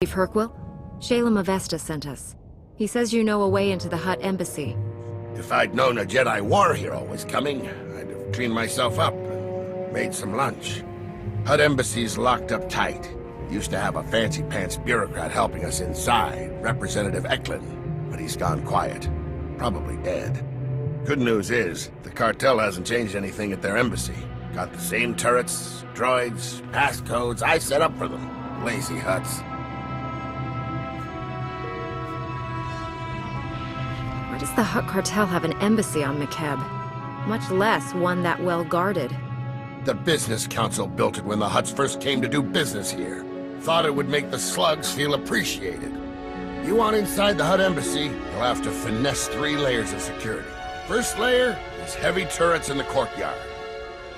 Chief Hercule? Shalem Avesta sent us. He says you know a way into the Hutt embassy. If I'd known a Jedi war hero was coming, I'd have cleaned myself up and made some lunch. Hutt embassy's locked up tight. Used to have a fancy-pants bureaucrat helping us inside, Representative Eklund, but he's gone quiet. Probably dead. Good news is, the cartel hasn't changed anything at their embassy. Got the same turrets, droids, passcodes I set up for them. Lazy Hutts. Why does the Hutt cartel have an embassy on Makeb? Much less one that well guarded. The Business Council built it when the Hutts first came to do business here. Thought it would make the slugs feel appreciated. You want inside the Hutt embassy, you'll have to finesse 3 layers of security. First layer is heavy turrets in the courtyard.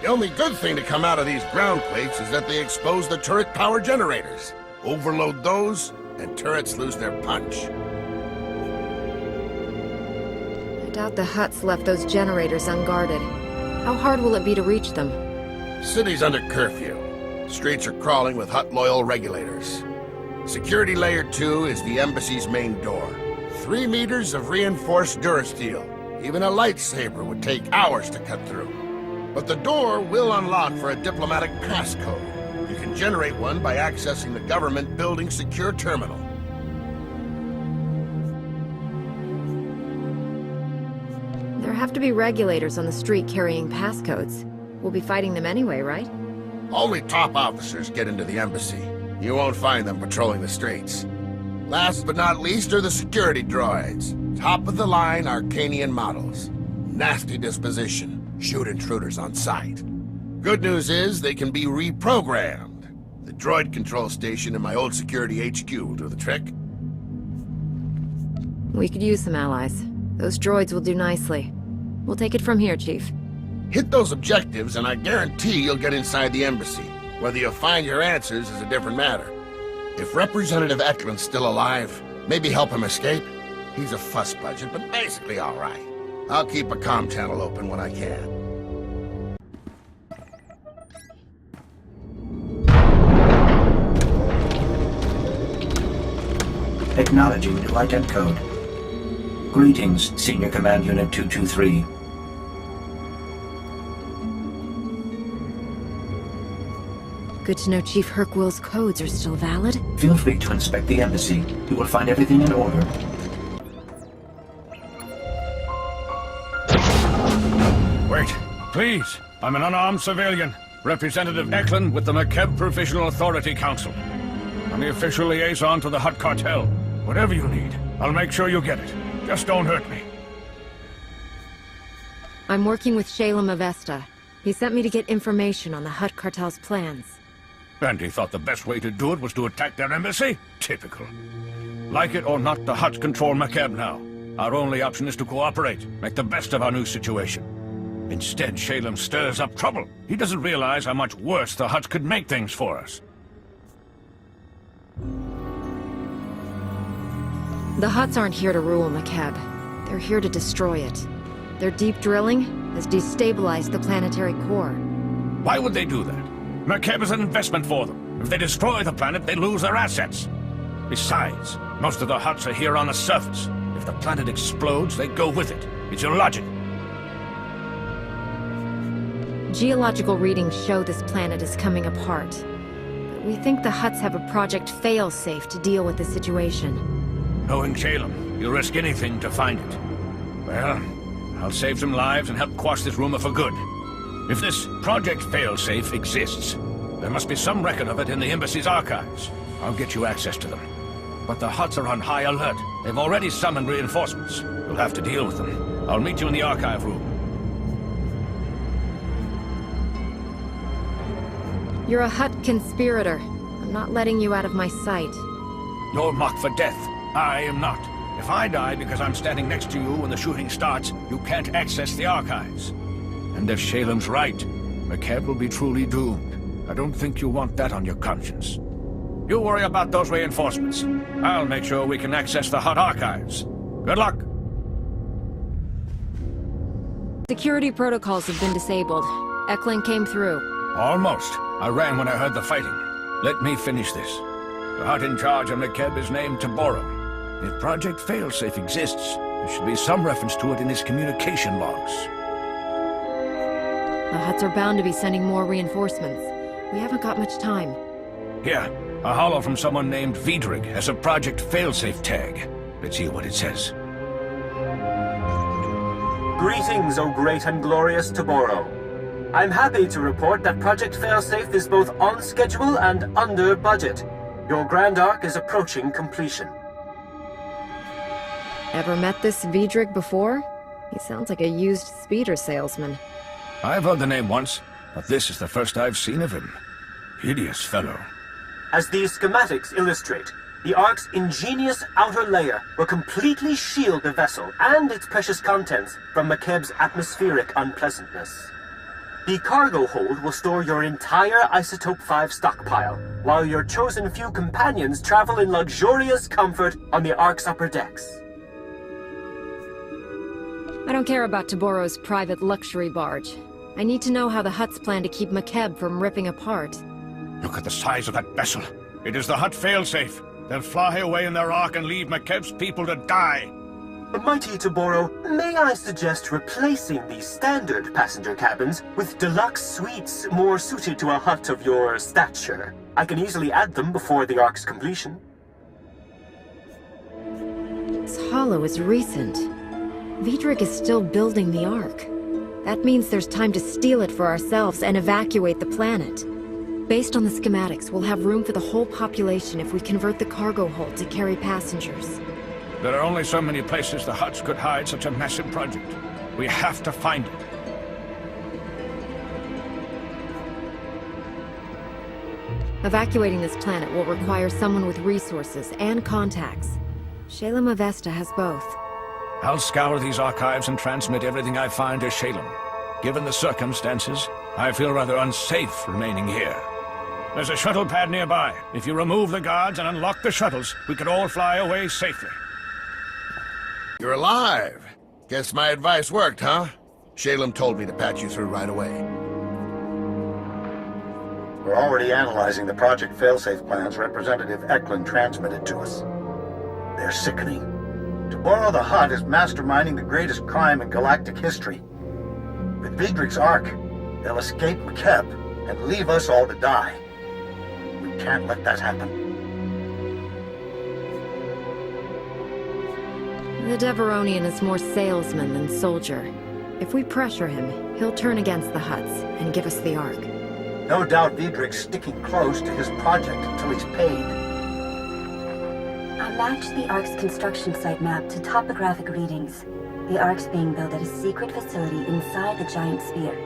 The only good thing to come out of these ground plates is that they expose the turret power generators. Overload those, and turrets lose their punch. I doubt the Hutts left those generators unguarded. How hard will it be to reach them? City's under curfew. Streets are crawling with Hutt-loyal regulators. Security Layer 2 is the embassy's main door. 3 meters of reinforced durasteel. Even a lightsaber would take hours to cut through. But the door will unlock for a diplomatic passcode. You can generate one by accessing the government building secure terminal. There have to be regulators on the street carrying passcodes. We'll be fighting them anyway, right? Only top officers get into the embassy. You won't find them patrolling the streets. Last but not least are the security droids. Top-of-the-line Arcanian models. Nasty disposition. Shoot intruders on sight. Good news is they can be reprogrammed. The droid control station in my old security HQ will do the trick. We could use some allies. Those droids will do nicely. We'll take it from here, Chief. Hit those objectives and I guarantee you'll get inside the embassy. Whether you'll find your answers is a different matter. If Representative Eklund's still alive, maybe help him escape. He's a fuss budget, but basically all right. I'll keep a comm channel open when I can. Acknowledging new ident code. Greetings, Senior Command Unit 223. Good to know Chief Hercule's codes are still valid. Feel free to inspect the embassy. You will find everything in order. Wait, please. I'm an unarmed civilian. Representative Eklund with the Makeb Provisional Authority Council. I'm the official liaison to the Hutt cartel. Whatever you need, I'll make sure you get it. Just don't hurt me. I'm working with Shalem Avesta. He sent me to get information on the Hutt cartel's plans. And he thought the best way to do it was to attack their embassy? Typical. Like it or not, the Hutts control Makeb now. Our only option is to cooperate, make the best of our new situation. Instead, Shalem stirs up trouble. He doesn't realize how much worse the Hutts could make things for us. The Hutts aren't here to rule Makeb. They're here to destroy it. Their deep drilling has destabilized the planetary core. Why would they do that? Makeb is an investment for them. If they destroy the planet, they lose their assets. Besides, most of the Hutts are here on the surface. If the planet explodes, they go with it. It's illogical. Geological readings show this planet is coming apart. But we think the Hutts have a Project Failsafe to deal with the situation. Knowing Shalem, you'll risk anything to find it. Well, I'll save some lives and help quash this rumor for good. If this Project Failsafe exists, there must be some record of it in the embassy's archives. I'll get you access to them. But the Hutts are on high alert. They've already summoned reinforcements. We'll have to deal with them. I'll meet you in the archive room. You're a Hutt conspirator. I'm not letting you out of my sight. You're marked for death. I am not. If I die because I'm standing next to you when the shooting starts, you can't access the archives. And if Shalem's right, Makeb will be truly doomed. I don't think you want that on your conscience. You worry about those reinforcements. I'll make sure we can access the Hutt archives. Good luck. Security protocols have been disabled. Eklund came through. Almost. I ran when I heard the fighting. Let me finish this. The Hutt in charge of McKeb is named Taboro. If Project Failsafe exists, there should be some reference to it in his communication logs. The Hutts are bound to be sending more reinforcements. We haven't got much time. Here, a holo from someone named Vidrig has a Project Failsafe tag. Let's hear what it says. Greetings, O great and glorious Taboro. I'm happy to report that Project Failsafe is both on schedule and under budget. Your Grand Arc is approaching completion. Ever met this Vidrig before? He sounds like a used speeder salesman. I've heard the name once, but this is the first I've seen of him. Hideous fellow. As these schematics illustrate, the Ark's ingenious outer layer will completely shield the vessel and its precious contents from McKeb's atmospheric unpleasantness. The cargo hold will store your entire Isotope 5 stockpile, while your chosen few companions travel in luxurious comfort on the Ark's upper decks. I don't care about Taboro's private luxury barge. I need to know how the Hutts plan to keep McKeb from ripping apart. Look at the size of that vessel. It is the Hutt Failsafe. They'll fly away in their Ark and leave McKeb's people to die. Mighty Taboro, may I suggest replacing the standard passenger cabins with deluxe suites more suited to a Hutt of your stature? I can easily add them before the Ark's completion. This holo is recent. Vidrig is still building the Ark. That means there's time to steal it for ourselves and evacuate the planet. Based on the schematics, we'll have room for the whole population if we convert the cargo hold to carry passengers. There are only so many places the Hutts could hide such a massive project. We have to find it. Evacuating this planet will require someone with resources and contacts. Shalem Avesta has both. I'll scour these archives and transmit everything I find to Shalem. Given the circumstances, I feel rather unsafe remaining here. There's a shuttle pad nearby. If you remove the guards and unlock the shuttles, we could all fly away safely. You're alive. Guess my advice worked, huh? Shalem told me to patch you through right away. We're already analyzing the Project Failsafe plans Representative Eklund transmitted to us. They're sickening. Taboro the Hutt is masterminding the greatest crime in galactic history. With Vidrig's Ark, they'll escape McKeb and leave us all to die. We can't let that happen. The Deveronian is more salesman than soldier. If we pressure him, he'll turn against the Hutts and give us the Ark. No doubt Vidrig's sticking close to his project until he's paid. I matched the Ark's construction site map to topographic readings. The Ark's being built at a secret facility inside the giant sphere.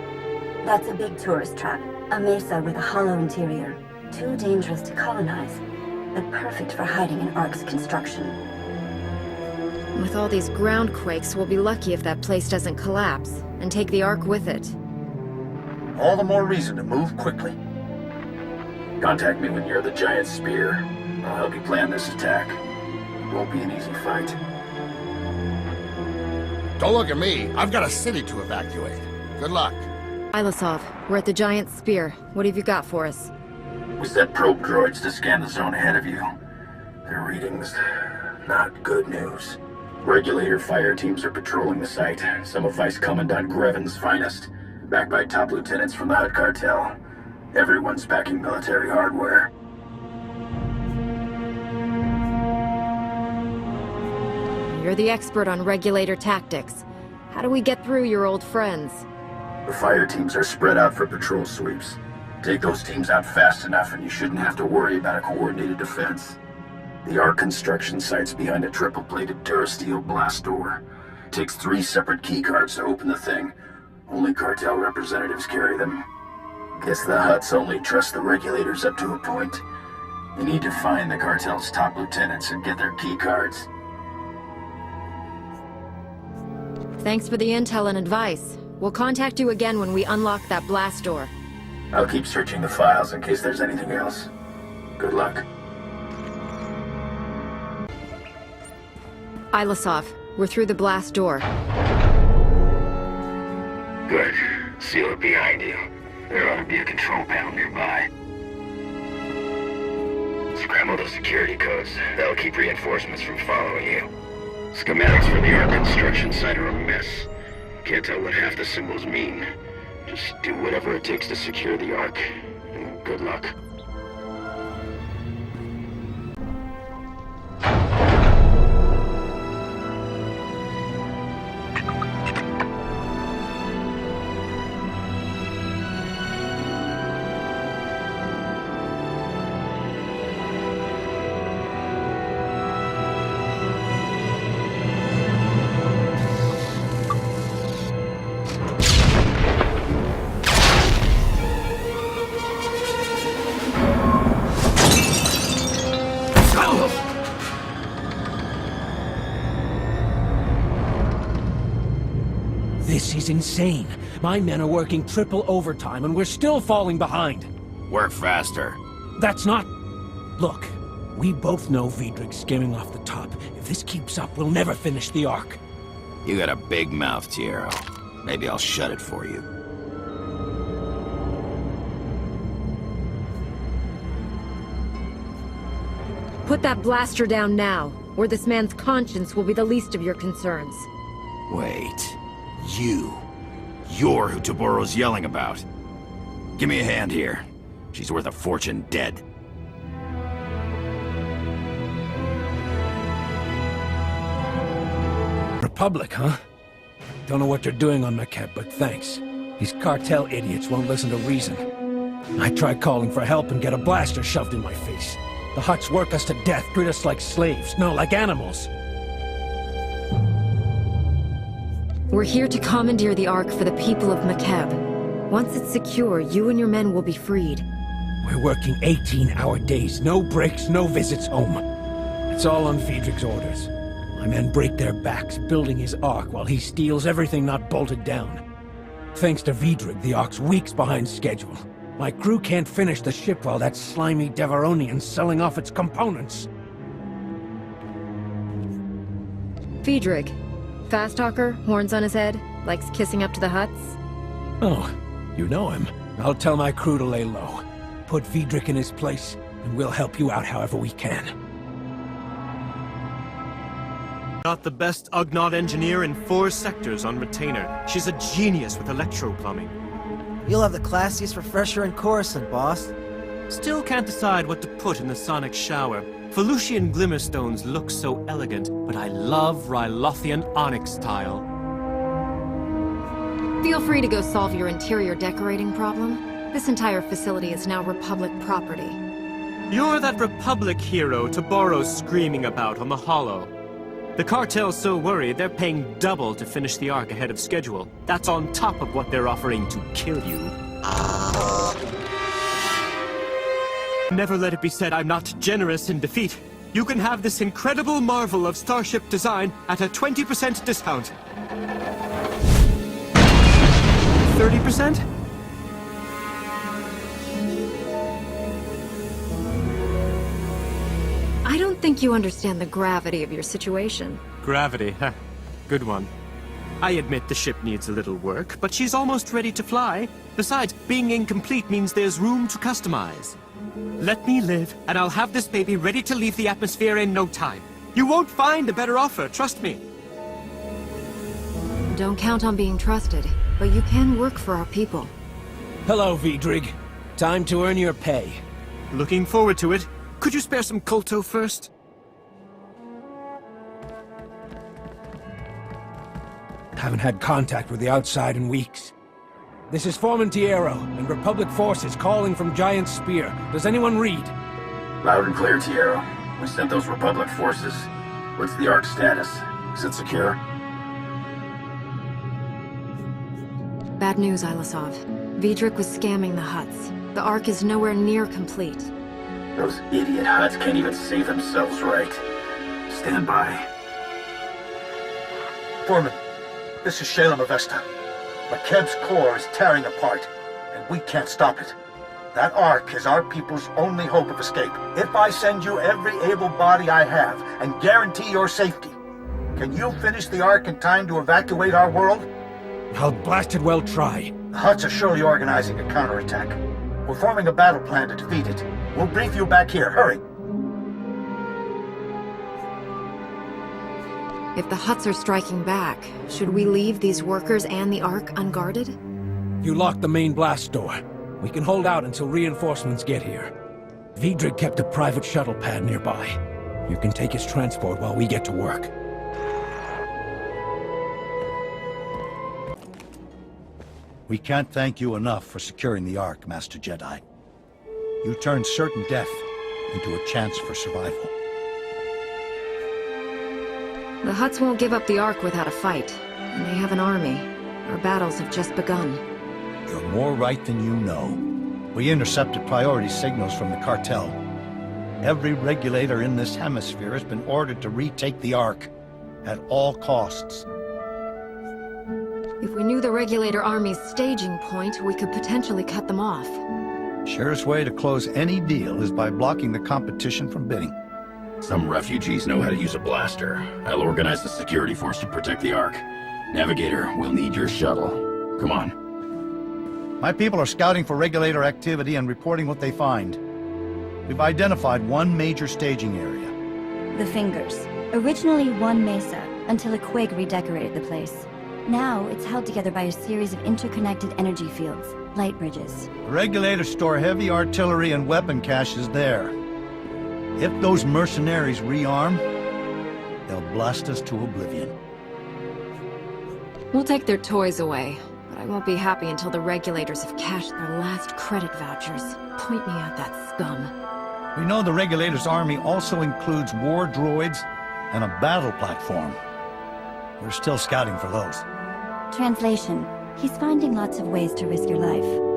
That's a big tourist trap, a mesa with a hollow interior. Too dangerous to colonize, but perfect for hiding an Ark's construction. With all these ground quakes, we'll be lucky if that place doesn't collapse, and take the Ark with it. All the more reason to move quickly. Contact me when you're at the giant spear. I'll help you plan this attack. It won't be an easy fight. Don't look at me. I've got a city to evacuate. Good luck. Ilasov, we're at the giant spear. What have you got for us? We sent probe droids to scan the zone ahead of you. Their readings, not good news. Regulator fire teams are patrolling the site. Some of Vice Commandant Grevin's finest, backed by top lieutenants from the Hutt cartel. Everyone's packing military hardware. You're the expert on regulator tactics. How do we get through your old friends? The fire teams are spread out for patrol sweeps. Take those teams out fast enough and you shouldn't have to worry about a coordinated defense. The Ark construction site's behind a triple-plated Durasteel blast door. Takes 3 separate keycards to open the thing. Only cartel representatives carry them. Guess the Hutts only trust the regulators up to a point. You need to find the cartel's top lieutenants and get their keycards. Thanks for the intel and advice. We'll contact you again when we unlock that blast door. I'll keep searching the files in case there's anything else. Good luck. Ilasov, we're through the blast door. Good. Seal it behind you. There ought to be a control panel nearby. Scramble those security codes. That'll keep reinforcements from following you. Schematics for the Ark construction site are a mess. Can't tell what half the symbols mean. Just do whatever it takes to secure the Ark. And good luck. This is insane. My men are working triple overtime and we're still falling behind. Work faster. That's not... Look, we both know Vidrig's skimming off the top. If this keeps up, we'll never finish the Ark. You got a big mouth, Tiero. Maybe I'll shut it for you. Put that blaster down now, or this man's conscience will be the least of your concerns. Wait. You're who Taboro's yelling about. Give me a hand here. She's worth a fortune dead. Republic, huh? Don't know what they're doing on Makeb, but thanks. These cartel idiots won't listen to reason. I tried calling for help and get a blaster shoved in my face. The Hutts work us to death, treat us like slaves, no, like animals. We're here to commandeer the Ark for the people of Makeb. Once it's secure, you and your men will be freed. We're working 18-hour days, no breaks, no visits home. It's all on Vidrig's orders. My men break their backs building his Ark while he steals everything not bolted down. Thanks to Vidrig, the Ark's weeks behind schedule. My crew can't finish the ship while that slimy Devaronian's selling off its components. Vidrig. Fast talker, horns on his head, likes kissing up to the Hutts. Oh, you know him. I'll tell my crew to lay low. Put Vidrig in his place, and we'll help you out however we can. Got the best Ugnaught engineer in 4 sectors on retainer. She's a genius with electro-plumbing. You'll have the classiest refresher in Coruscant, boss. Still can't decide what to put in the sonic shower. Felucian Glimmerstones look so elegant, but I love Rylothian onyx tile. Feel free to go solve your interior decorating problem. This entire facility is now Republic property. You're that Republic hero Taboro's screaming about on the Hollow. The cartel's so worried they're paying double to finish the Ark ahead of schedule. That's on top of what they're offering to kill you. Never let it be said I'm not generous in defeat. You can have this incredible marvel of starship design at a 20% discount. 30%? I don't think you understand the gravity of your situation. Gravity, huh? Good one. I admit the ship needs a little work, but she's almost ready to fly. Besides, being incomplete means there's room to customize. Let me live, and I'll have this baby ready to leave the atmosphere in no time. You won't find a better offer, trust me. Don't count on being trusted, but you can work for our people. Hello, Vidrig. Time to earn your pay. Looking forward to it. Could you spare some Kolto first? Haven't had contact with the outside in weeks. This is Foreman Tiero, and Republic forces calling from Giant Spear. Does anyone read? Loud and clear, Tiero. We sent those Republic forces. What's the Ark status? Is it secure? Bad news, Ilasov. Vidrig was scamming the Hutts. The Ark is nowhere near complete. Those idiot Hutts can't even save themselves right. Stand by. Foreman, this is Shalem Avesta. Makeb's core is tearing apart, and we can't stop it. That Ark is our people's only hope of escape. If I send you every able body I have and guarantee your safety, can you finish the Ark in time to evacuate our world? I'll blasted well try. The Hutts are surely organizing a counterattack. We're forming a battle plan to defeat it. We'll brief you back here. Hurry! If the Hutts are striking back, should we leave these workers and the Ark unguarded? You lock the main blast door. We can hold out until reinforcements get here. Vidrig kept a private shuttle pad nearby. You can take his transport while we get to work. We can't thank you enough for securing the Ark, Master Jedi. You turned certain death into a chance for survival. The Hutts won't give up the Ark without a fight, and they have an army. Our battles have just begun. You're more right than you know. We intercepted priority signals from the cartel. Every regulator in this hemisphere has been ordered to retake the Ark, at all costs. If we knew the Regulator Army's staging point, we could potentially cut them off. Surest way to close any deal is by blocking the competition from bidding. Some refugees know how to use a blaster. I'll organize the security force to protect the Ark. Navigator, we'll need your shuttle. Come on. My people are scouting for regulator activity and reporting what they find. We've identified one major staging area. The Fingers. Originally one mesa, until a quake redecorated the place. Now, it's held together by a series of interconnected energy fields, light bridges. The regulators store heavy artillery and weapon caches there. If those mercenaries rearm, they'll blast us to oblivion. We'll take their toys away, but I won't be happy until the regulators have cashed their last credit vouchers. Point me at that scum. We know the regulators' army also includes war droids and a battle platform. We're still scouting for those. Translation. He's finding lots of ways to risk your life.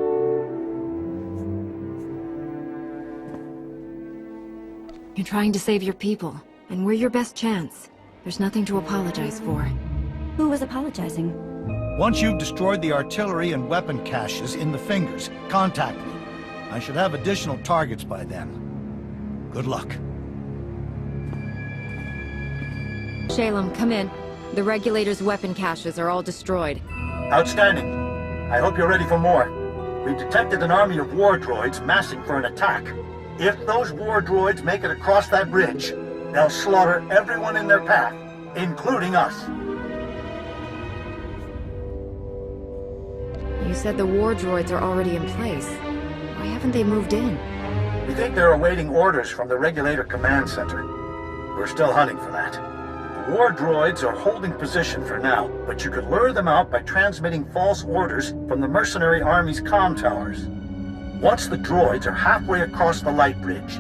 You're trying to save your people, and we're your best chance. There's nothing to apologize for. Who was apologizing? Once you've destroyed the artillery and weapon caches in the Fingers, contact me. I should have additional targets by then. Good luck. Shalem, come in. The Regulator's weapon caches are all destroyed. Outstanding. I hope you're ready for more. We've detected an army of war droids massing for an attack. If those war droids make it across that bridge, they'll slaughter everyone in their path, including us. You said the war droids are already in place. Why haven't they moved in? We think they're awaiting orders from the Regulator Command Center. We're still hunting for that. The war droids are holding position for now, but you could lure them out by transmitting false orders from the mercenary army's comm towers. Once the droids are halfway across the light bridge,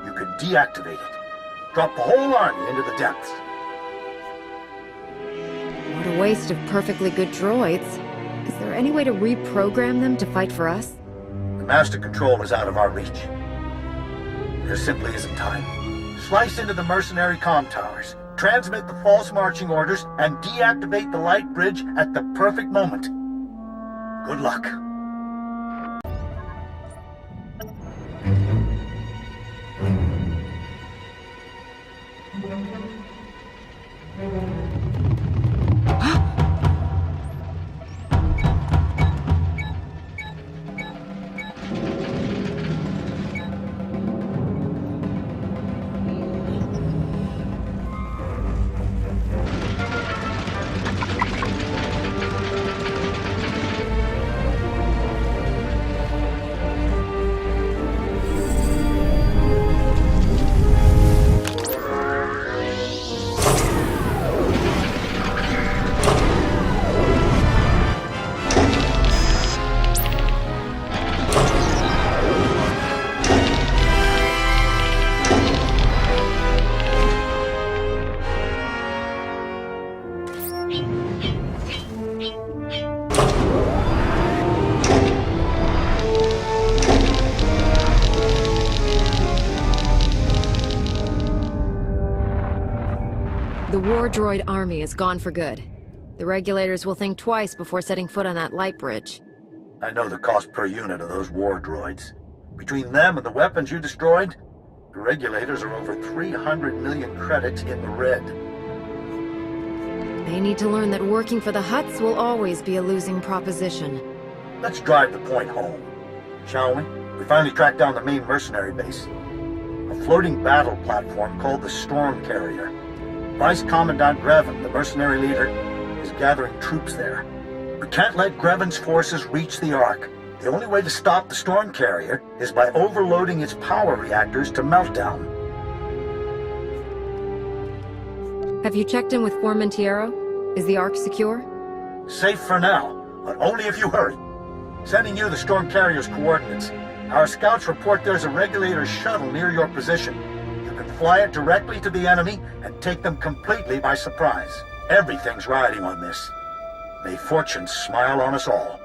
you could deactivate it. Drop the whole army into the depths. What a waste of perfectly good droids. Is there any way to reprogram them to fight for us? The master control is out of our reach. There simply isn't time. Slice into the mercenary comm towers, transmit the false marching orders, and deactivate the light bridge at the perfect moment. Good luck. The war droid army is gone for good. The Regulators will think twice before setting foot on that light bridge. I know the cost per unit of those war droids. Between them and the weapons you destroyed, the Regulators are over 300 million credits in the red. They need to learn that working for the Hutts will always be a losing proposition. Let's drive the point home, shall we? We finally tracked down the main mercenary base. A floating battle platform called the Storm Carrier. Vice Commandant Grevin, the mercenary leader, is gathering troops there. We can't let Grevin's forces reach the Ark. The only way to stop the storm carrier is by overloading its power reactors to meltdown. Have you checked in with Formentero? Is the Ark secure? Safe for now, but only if you hurry. Sending you the storm carrier's coordinates. Our scouts report there's a regulator shuttle near your position. You can fly it directly to the enemy and take them completely by surprise. Everything's riding on this. May fortune smile on us all.